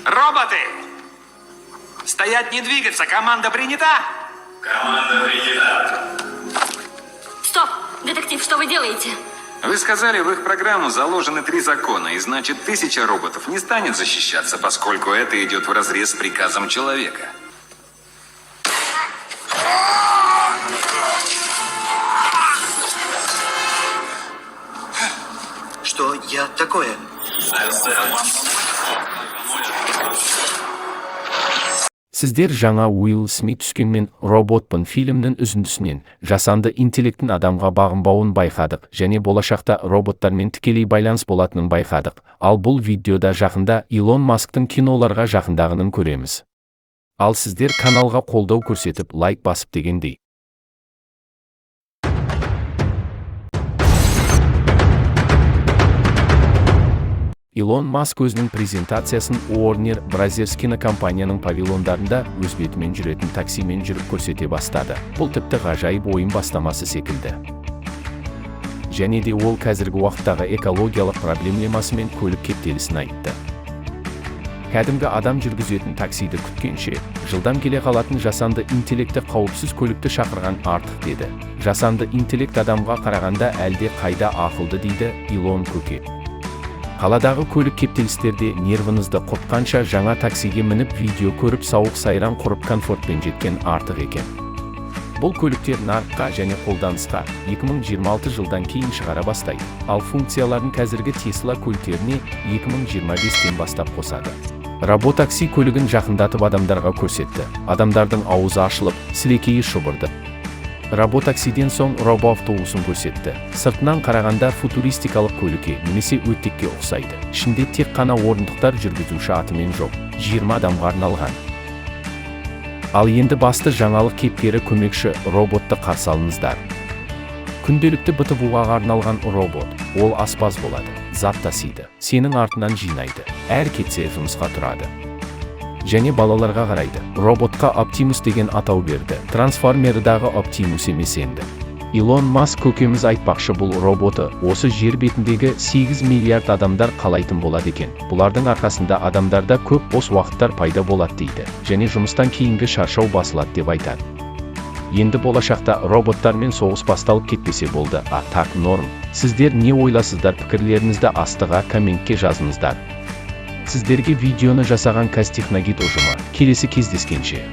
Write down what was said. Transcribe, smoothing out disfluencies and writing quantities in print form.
Роботы! Стоять, не двигаться. Команда принята? Команда принята. Стоп! Детектив, что вы делаете? Вы сказали, в их программу заложены 3 закона, и значит 1000 роботов не станет защищаться, поскольку это идет вразрез с приказом человека. Что я такое? Сіздер жаңа Уилл Смит түскенмен роботпын фильмнің үзіндісінен жасанды интеллекттің адамға бағынбауын байқадық және болашақта роботтармен тікелей байланыс болатынын байқадық. Ал бұл видеода жақында Илон Масктың киноларға жақындағанын көреміз. Ал сіздер каналға қолдау көрсетіп, лайк басып дегендей. Илон Маск өзінің презентациясын Warner Bros. Кинокомпанияның павильондарында өз бетімен жүретін таксимен жүріп көрсете бастады. Бұл тіпті ғажайып ойын бастамасы секілді. Және де ол қазіргі уақыттағы экологиялық проблемасымен көлік кептелісін айтты. Кәдімгі адам жүргізетін таксиді күткенше, жылдам келе қалатын жасанды интеллекті қауіпсіз көлікті шақырған артық деді. Жасанды интеллект адамға қарағанда әлде қайда ақылды дейді Илон Көке. Қаладағы көлік кептелістерде нервіңізді құртқанша жаңа таксиге мініп видео көріп сауық сайран құрып комфортпен жеткен артық екен. Бұл көліктер нарыққа және қолданысқа 2026 жылдан кейін шығара бастайды, ал функцияларын қазіргі Tesla көліктеріне 2025-тен бастап қосады. Роботакси көлігін жақындатып адамдарға көрсетті. Адамдардың аузы ашылып, сілекейі шұбырды. Роботаксиден соң робоавтобусын көрсетті. Сыртынан қарағанда футуристикалық көлікке немесе өттекке ұқсайды. Ішінде тек қана орындықтар жүргізуші атымен жоқ, 20 адамға арналған. Ал енді басты жаңалық кейіпкері көмекші роботты қарсы алыңыздар. Күнделікті БТВ-ға арналған робот, ол аспаз болады, зат тасиды, сенің артынан жинайды, әр кетсе жұмысқа тұрады. Және балаларға қарайды. Роботқа Оптимус деген атау берді. Трансформердағы Оптимус емес енді. Илон Маск көкеміз айтпақшы, бұл роботы осы жер бетіндегі 8 миллиард адамдар қалайтын болады екен. Бұлардың арқасында адамдарда көп бос уақыттар пайда болады дейді. Және жұмыстан кейінгі шаршау басылады деп айтады. Енді болашақта роботтармен соғыс басталып кетпесе болды. Так, норм. Сіздер не ойласыздар? Пікірлеріңізді астыға комментке жазыңыздар. Сіздерге видеоны жасаған Қазтехногид ұжымы. Келесі кездескенше.